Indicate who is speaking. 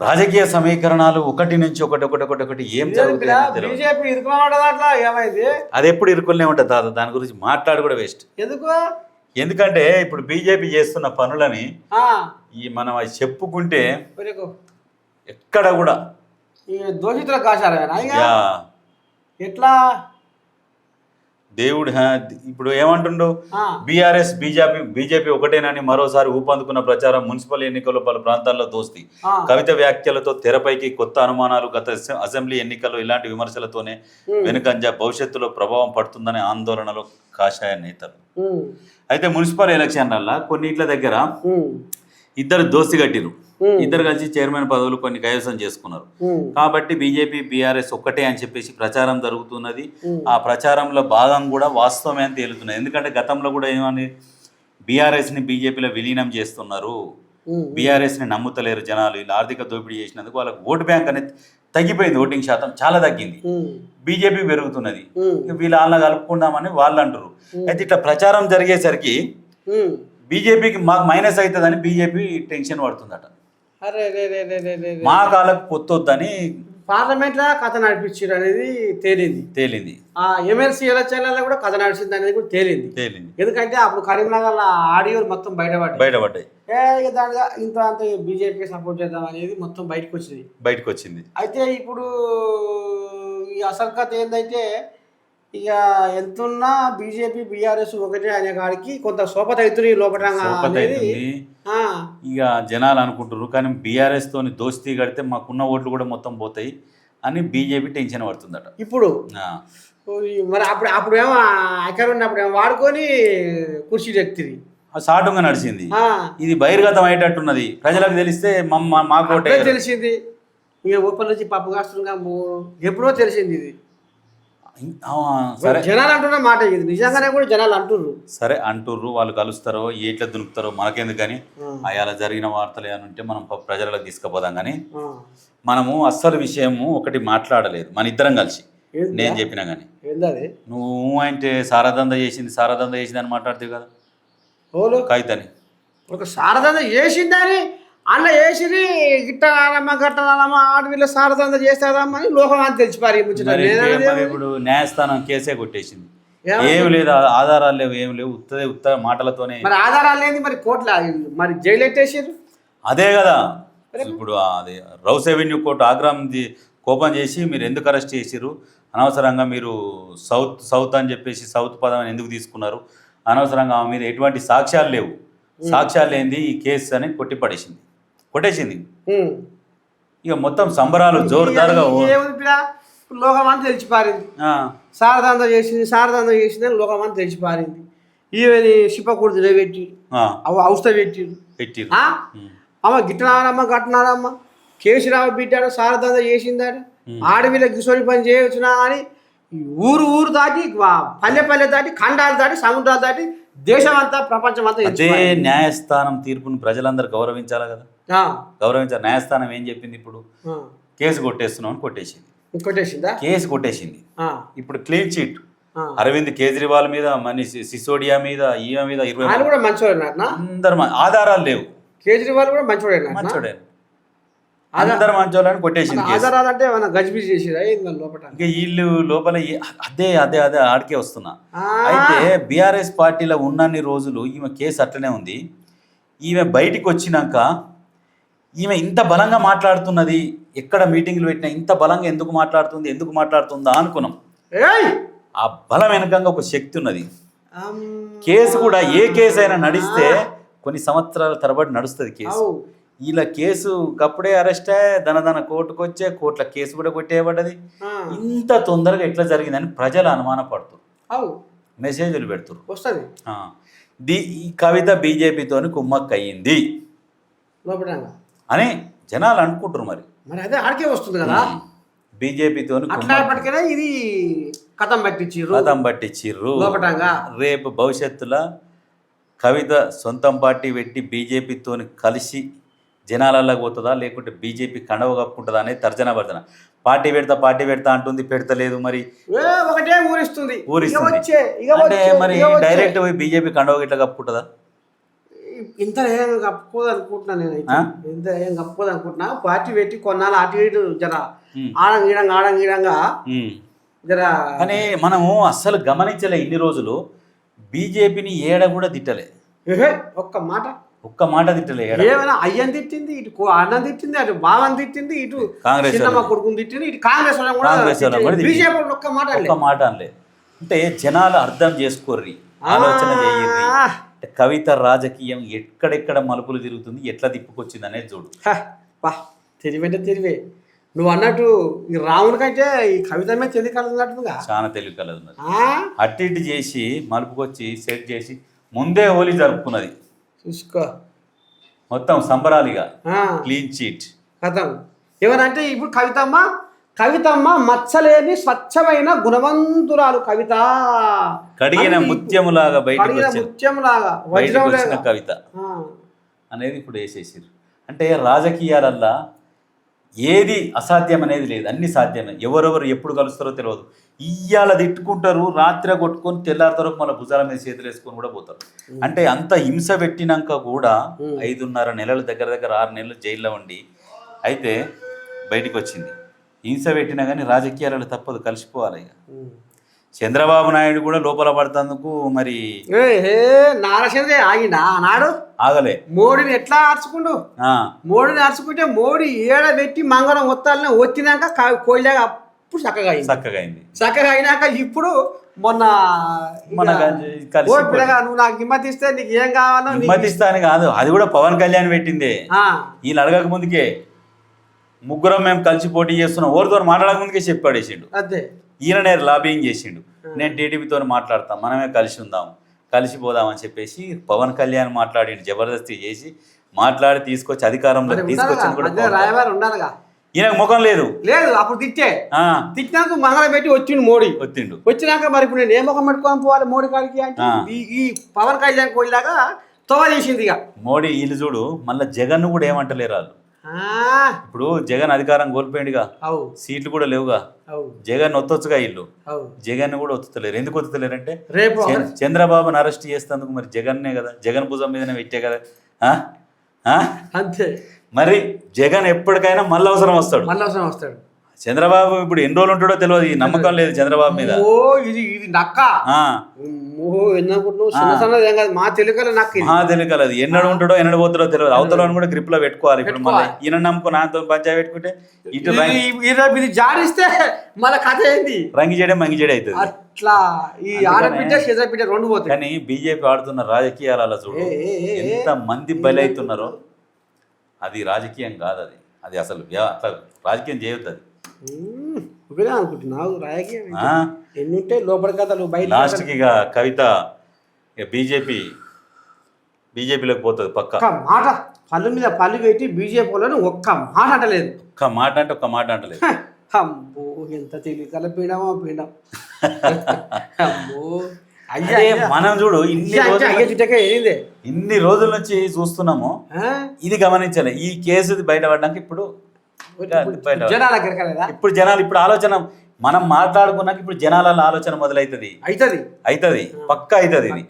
Speaker 1: రాజకీయ సమీకరణాలు ఒకటి నుంచి ఒకటి ఏం జరుగుతుంది
Speaker 2: బీజేపీ ఇరుకున్నట్లా ఏమైంది?
Speaker 1: అది ఎప్పుడు ఇరుకులనే ఉంటుంది తాత, దాని గురించి మాట్లాడి కూడా వేస్ట్.
Speaker 2: ఎందుకు?
Speaker 1: ఎందుకంటే ఇప్పుడు బీజేపీ చేస్తున్న పనులని మనం అది చెప్పుకుంటే ఎక్కడ కూడా
Speaker 2: దోషితుల కాశారా ఎట్లా
Speaker 1: దేవుడు ఇప్పుడు ఏమంటుండో బీఆర్ఎస్ బీజేపీ ఒకటేనని మరోసారి ఊపందుకున్న ప్రచారం, మున్సిపల్ ఎన్నికల్లో పలు ప్రాంతాల్లో దోస్తి, కవిత వ్యాఖ్యలతో తెరపైకి కొత్త అనుమానాలు, గత అసెంబ్లీ ఎన్నికల్లో ఇలాంటి విమర్శలతోనే వెనుకంజ, భవిష్యత్తులో ప్రభావం పడుతుందనే ఆందోళనలో కాషాయ నేతలు. అయితే మున్సిపల్ ఎలక్షన్ల కొన్నిట్ల దగ్గర ఇద్దరు దోస్తి కట్టిరు, ఇద్దరు కలిసి చైర్మన్ పదవులు కొన్ని కైవసం చేసుకున్నారు. కాబట్టి బీజేపీ బీఆర్ఎస్ ఒక్కటే అని చెప్పేసి ప్రచారం జరుగుతున్నది. ఆ ప్రచారంలో భాగం కూడా వాస్తవమే అని తేలుతున్నది. ఎందుకంటే గతంలో కూడా ఏమని బీఆర్ఎస్ని బీజేపీలో విలీనం చేస్తున్నారు, బీఆర్ఎస్ని నమ్ముతలేరు జనాలు, ఇలా ఆర్థిక దోపిడీ చేసినందుకు వాళ్ళకి ఓటు బ్యాంక్ అనేది తగ్గిపోయింది, ఓటింగ్ శాతం చాలా తగ్గింది, బీజేపీ పెరుగుతున్నది, వీళ్ళ కలుపుకుందామని వాళ్ళు అంటారు. అయితే ఇట్లా ప్రచారం జరిగేసరికి బీజేపీకి మాకు మైనస్ అవుతుందని బీజేపీ టెన్షన్ పడుతుందట. మా కాలకు పొత్తొద్దని
Speaker 2: పార్లమెంట్ లో కథ నడిపించారు అనేది తేలింది. ఎమ్మెల్సీ ఎలక్షన్లలో కూడా కథ నడిచింది అనేది కూడా తేలింది. ఎందుకంటే అప్పుడు కరీంనగర్ ఆడియోలు మొత్తం బయటపడ్డాయి. దానిగా ఇంత అంత బీజేపీకి సపోర్ట్ చేద్దాం అనేది మొత్తం బయటకు వచ్చింది. అయితే ఇప్పుడు ఈ అసలు కథ ఏంటంటే ఇక ఎంతున్నా బీజేపీ బీఆర్ఎస్ ఒకటే అనే కాడికి కొంత సోపత అవుతుంది లోపటంగా అనేది
Speaker 1: ఇక జనాలు అనుకుంటున్నారు. కానీ బీఆర్ఎస్ తోని దోస్తీ కడితే మాకున్న ఓట్లు కూడా మొత్తం పోతాయి అని బీజేపీ టెన్షన్ పడుతుందట
Speaker 2: ఇప్పుడు. మరి అప్పుడేమో అక్కడ ఉన్నప్పుడేమో వాడుకొని కుర్చీ వ్యక్తిది
Speaker 1: సాటుగా నడిచింది. ఇది బహిర్గతం అయ్యేటట్టున్నది, ప్రజలకు తెలిస్తే మాకు
Speaker 2: తెలిసింది. ఇక ఊపల నుంచి పప్పు కాస్తుండగా ఎప్పుడో తెలిసింది. ఇది
Speaker 1: సరే
Speaker 2: జనాలు అంటున్న మాట, ఇది నిజంగానే కూడా జనాలు అంటుర్రు.
Speaker 1: సరే అంటుర్రు, వాళ్ళు కలుస్తారో ఎట్లా దునుకుతారో మనకెందుకు. కానీ అలా జరిగిన వార్తలు ఏమంటే మనం ప్రజలకు తీసుకుపోదాం. కానీ మనము అస్సలు విషయము ఒకటి మాట్లాడలేదు మన ఇద్దరం కలిసి. నేను చెప్పినా కానీ నువ్వు అంటే సారదంద చేసింది అని మాట్లాడుతావు కదా కవితని.
Speaker 2: ఒక సారదంద చేసిందని అన్న వేసిరి గిట్టనమ్మా గట్టనమ్మా ఆడవిల్ల సారదంద చేస్తారమ్మా అని లోకం అని తెలిసిపారు.
Speaker 1: ఇప్పుడు న్యాయస్థానం కేసే కొట్టేసింది, ఏమి లేదు, ఆధారాలు లేవు, ఏమి లేవు, ఉత్త మాటలతోనే.
Speaker 2: మరి ఆధారాలు లేదు, మరి కోర్టులో మరి జైలు ఎట్టేసారు.
Speaker 1: అదే కదా ఇప్పుడు అదే రౌస్ ఎవెన్యూ కోర్టు ఆగ్రహం కోపం చేసి మీరు ఎందుకు అరెస్ట్ చేసిరు, అనవసరంగా మీరు సౌత్ అని చెప్పేసి సౌత్ పదం ఎందుకు తీసుకున్నారు, అనవసరంగా ఆమె మీద ఎటువంటి సాక్ష్యాలు లేవు, సాక్ష్యాలు లేనిది ఈ కేసు అని కొట్టేసింది. ఇక మొత్తం సంబరాలు జోరుదారుగా
Speaker 2: లోకమంతా తెలిసిపారింది. సారదంద చేసింది అని లోకమంతా తెలిసిపారింది. ఈవెని శిపకూడదు పెట్టి అవస్థ పెట్టిరు. అమ్మ గిట్టనారమ్మ గట్టనారమ్మ కేసీరావు బిడ్డాడు సారదంద చేసిందాడు, ఆడవిల గిసోని పని చేయవచ్చునా అని ఊరు దాటి పల్లె దాటి ఖండాలు దాటి సముద్రాలు దాటి దేశం అంతా ప్రపంచం అంతా.
Speaker 1: అదే న్యాయస్థానం తీర్పును ప్రజలందరూ గౌరవించాలి కదా, గౌరవించాలి. న్యాయస్థానం ఏం చెప్పింది, ఇప్పుడు కేసు కొట్టేస్తున్నాం అని కొట్టేసిందా, కేసు కొట్టేసింది. ఇప్పుడు క్లీన్ చిట్ అరవింద్ కేజ్రీవాల్ మీద, మనీష్ సిసోడియా మీద, ఈమె మీద 20
Speaker 2: కూడా మంచోడే,
Speaker 1: అందరు ఆధారాలు లేవు.
Speaker 2: కేజ్రీవాల్ కూడా మంచోడే,
Speaker 1: అందరు మంచోళ్ళని కొట్టేసింది. ఇంకా వీళ్ళు లోపల అదే ఆడికే వస్తున్నా. అయితే బీఆర్ఎస్ పార్టీలో ఉన్నన్ని రోజులు ఈమె కేసు అట్లనే ఉంది. ఈమె బయటికి వచ్చినాక ఈమె ఇంత బలంగా మాట్లాడుతున్నది, ఎక్కడ మీటింగ్లు పెట్టినా ఇంత బలంగా ఎందుకు మాట్లాడుతుందా అనుకున్నాం. ఆ బలం వెనకంగా ఒక శక్తి ఉన్నది. కేసు కూడా ఏ కేసు అయినా నడిస్తే కొన్ని సంవత్సరాల తరబడి నడుస్తుంది కేసు. ఇలా కేసు అప్పుడే అరెస్ట్ దన కోర్టుకు వచ్చే కోర్టుల కేసు కూడా కొట్టేయబడ్డది. ఇంత తొందరగా ఎట్లా జరిగిందని ప్రజలు అనుమాన పడుతున్నారు, మెసేజ్లు పెడుతున్నారు. ఈ కవిత బీజేపీతోని కుమ్మక్క అయ్యింది అని జనాలు అనుకుంటారు.
Speaker 2: మరి అదే ఆడికే వస్తుంది కదా,
Speaker 1: బీజేపీతోని
Speaker 2: ఇది కథం
Speaker 1: పట్టించిర్రు. రేపు భవిష్యత్తులో కవిత సొంతం పార్టీ పెట్టి బీజేపీతోని కలిసి జనాలలోకి పోతుందా, లేకుంటే బీజేపీ కండవ కప్పుకుంటుందా అనేది తర్జన భర్జన. పార్టీ పెడతా అంటుంది, పెడతలేదు. మరి
Speaker 2: ఒకటే ఊరిస్తుంది
Speaker 1: అంటే మరి డైరెక్ట్ పోయి బీజేపీ కండవ ఇట్లా కప్పుకుంటుందా?
Speaker 2: ఇంత ఏం కప్పుకోదు అనుకుంటున్నా నేనైతే ఇంత ఏం కప్పుకోదు అనుకుంటున్నా పార్టీ పెట్టి కొన్నాళ్ళు అటు ఇటు జర ఆడంగీడంగా జర
Speaker 1: కానీ మనము అస్సలు గమనించలే ఇన్ని రోజులు బీజేపీని ఏడ కూడా తిట్టలే
Speaker 2: ఒక్క మాట
Speaker 1: తిట్టలే
Speaker 2: ఏమైనా అయ్యని తిట్టింది ఇటు అన్నం తిట్టింది అటు బావని తిట్టింది ఇటు కాంగ్రెస్ కొడుకుని తిట్టింది ఇటు కాంగ్రెస్ బీజేపీ ఒక్క
Speaker 1: మాట అనలే. అంటే జనాలు అర్థం చేసుకోర్రి, ఆలోచన చేయర్రి. కవిత రాజకీయం ఎక్కడెక్కడ మలుపులు తిరుగుతుంది, ఎట్లా తిప్పుకొచ్చింది అనేది చూడు.
Speaker 2: తెలివంటే తెలివే నువ్వు అన్నట్టు ఈ రాముడి కంటే ఈ కవిత మీద తెలివి కలుగుతున్నట్టుగా
Speaker 1: చాలా తెలివి కలుగుతున్నది. అటు ఇటు చేసి మలుపుకొచ్చి సెట్ చేసి ముందే హోలీ జరుపుకున్నది
Speaker 2: చూసుకో.
Speaker 1: మొత్తం సంబరాలిగా క్లీన్ చీట్
Speaker 2: కథం. ఏమనంటే ఇప్పుడు కవితమ్మ మచ్చలేని స్వచ్ఛమైన గుణవంతురాలు కవిత,
Speaker 1: కడిగిన ముత్యములాగా బయటకు వచ్చిన కవిత అనేది ఇప్పుడు వేసేసారు. అంటే రాజకీయాలల్లా ఏది అసాధ్యం అనేది లేదు, అన్ని సాధ్యమే. ఎవరెవరు ఎప్పుడు కలుస్తారో తెలియదు. ఇయ్యాల తిట్టుకుంటారు, రాత్రి కొట్టుకొని తెల్లారితరకు మళ్ళీ భుజాల మీద చేతులు వేసుకొని కూడా పోతారు. అంటే అంత హింస పెట్టినాక కూడా 5.5 నెలలు దగ్గర 6 నెలలు జైల్లో ఉండి అయితే బయటికి వచ్చింది. హింస పెట్టినా కానీ రాజకీయాలలో తప్పదు, కలిసిపోవాలి. ఇక చంద్రబాబు నాయుడు కూడా లోపల పడుతందుకు మరి
Speaker 2: నారచంద్ర ఆగిండా ఆనాడు
Speaker 1: ఆగలే.
Speaker 2: మోడీని ఎట్లా అరుచుకుండు, మోడీని అరుచుకుంటే మోడీ ఏడబెట్టి మంగళం ఒత్తాలని వచ్చినాక కోయిలాగా అప్పుడు చక్కగా అయింది. చక్కగా అయినాక ఇప్పుడు మొన్న నువ్వు నాకు హిమ్మతి ఇస్తే నీకు ఏం కావాలో
Speaker 1: హిమ్మతి ఇస్తాను కాదు, అది కూడా పవన్ కళ్యాణ్ పెట్టిందే. వీళ్ళు అడగక ముందుకే ముగ్గురం మేము కలిసి పోటీ చేస్తున్నాం, ఓరితో మాట్లాడక ముందుకే చెప్పాడేసిండు.
Speaker 2: అదే
Speaker 1: ఈయననే లాబింగ్ చేసిండు, నేను టీడీపీతో మాట్లాడతాం, మనమే కలిసి ఉందాం, కలిసిపోదామని చెప్పేసి పవన్ కళ్యాణ్ మాట్లాడి జబర్దస్తి చేసి మాట్లాడి తీసుకొచ్చి అధికారంలో తీసుకొచ్చింది కూడా. ఈయనకు ముఖం లేదు.
Speaker 2: అప్పుడు తిట్టినాక మంగళం పెట్టి వచ్చినాక మరి ఇప్పుడు నేను ఏ ముఖం పెట్టుకొని పోవాలి మోడీ కాడికి అంటే ఈ పవన్ కళ్యాణ్ కోయిలాగా తోవ చేసింది. ఇక
Speaker 1: మోడీ వీళ్ళు చూడు, మళ్ళీ జగన్ కూడా ఏమంటలేరు వాళ్ళు. ఇప్పుడు జగన్ అధికారం కోల్పోయిండుగా, సీట్లు కూడా లేవుగా, జగన్ ఒత్తొచ్చుగా వీళ్ళు. జగన్ కూడా ఒత్తుతలేరు. ఎందుకు ఒత్తుతలేరు అంటే
Speaker 2: రేపు
Speaker 1: చంద్రబాబుని అరెస్ట్ చేస్తేందుకు మరి జగన్నే కదా, జగన్ భుజం మీదనే పెట్టే కదా.
Speaker 2: అంతే
Speaker 1: మరి జగన్ ఎప్పటికైనా మళ్ళీ అవసరం వస్తాడు. చంద్రబాబు ఇప్పుడు ఎన్ని రోజులు ఉంటాడో తెలియదు, నమ్మకం లేదు చంద్రబాబు మీద.
Speaker 2: మా
Speaker 1: తెలుకలు అది ఎన్నడు ఉంటాడో ఎన్నడు పోతాడో తెలియదు. అవతల కూడా గ్రిప్ లో పెట్టుకోవాలి. ఇప్పుడు మళ్ళీ ఈయన నమ్ముకో నాతో పంచాయతీ పెట్టుకుంటే
Speaker 2: ఇటు జాడిస్తే మళ్ళీ కథ ఏంది,
Speaker 1: రంగి చేయడం మంగి చేయడం అవుతుంది.
Speaker 2: అట్లా ఈ ఆడబిడ్డ చేదబిడ్డ రెండు పోతాయి.
Speaker 1: కానీ బీజేపీ ఆడుతున్న రాజకీయాలలో చూడు ఎంత మంది బలి అవుతున్నారో. అది రాజకీయం కాదు, అది అసలు అట్లా రాజకీయం చేయొద్దు. అది
Speaker 2: అనుకుంటున్నావు రాజకీయం ఎన్నుంటే లోపల కథలు బయట.
Speaker 1: లాస్ట్కి ఇక కవిత బీజేపీలోకి పోతుంది పక్క.
Speaker 2: మాట పళ్ళు మీద పళ్ళు పెట్టి బీజేపీ వాళ్ళని ఒక్క మాట అంటలేదు.
Speaker 1: ఒక్క మాట అంటలేదు.
Speaker 2: అమ్మో ఎంత తెలివికల పీడమో పీడం. అమ్మో
Speaker 1: మనం చూడు ఇన్ని రోజుల నుంచి చూస్తున్నాము, ఇది గమనించాలి. ఈ కేసు బయటపడ్డాక ఇప్పుడు జనాలు ఇప్పుడు ఆలోచన మనం మాట్లాడుకున్నాక ఇప్పుడు జనాల ఆలోచన మొదలవుతుంది. పక్కా అవుతుంది ఇది.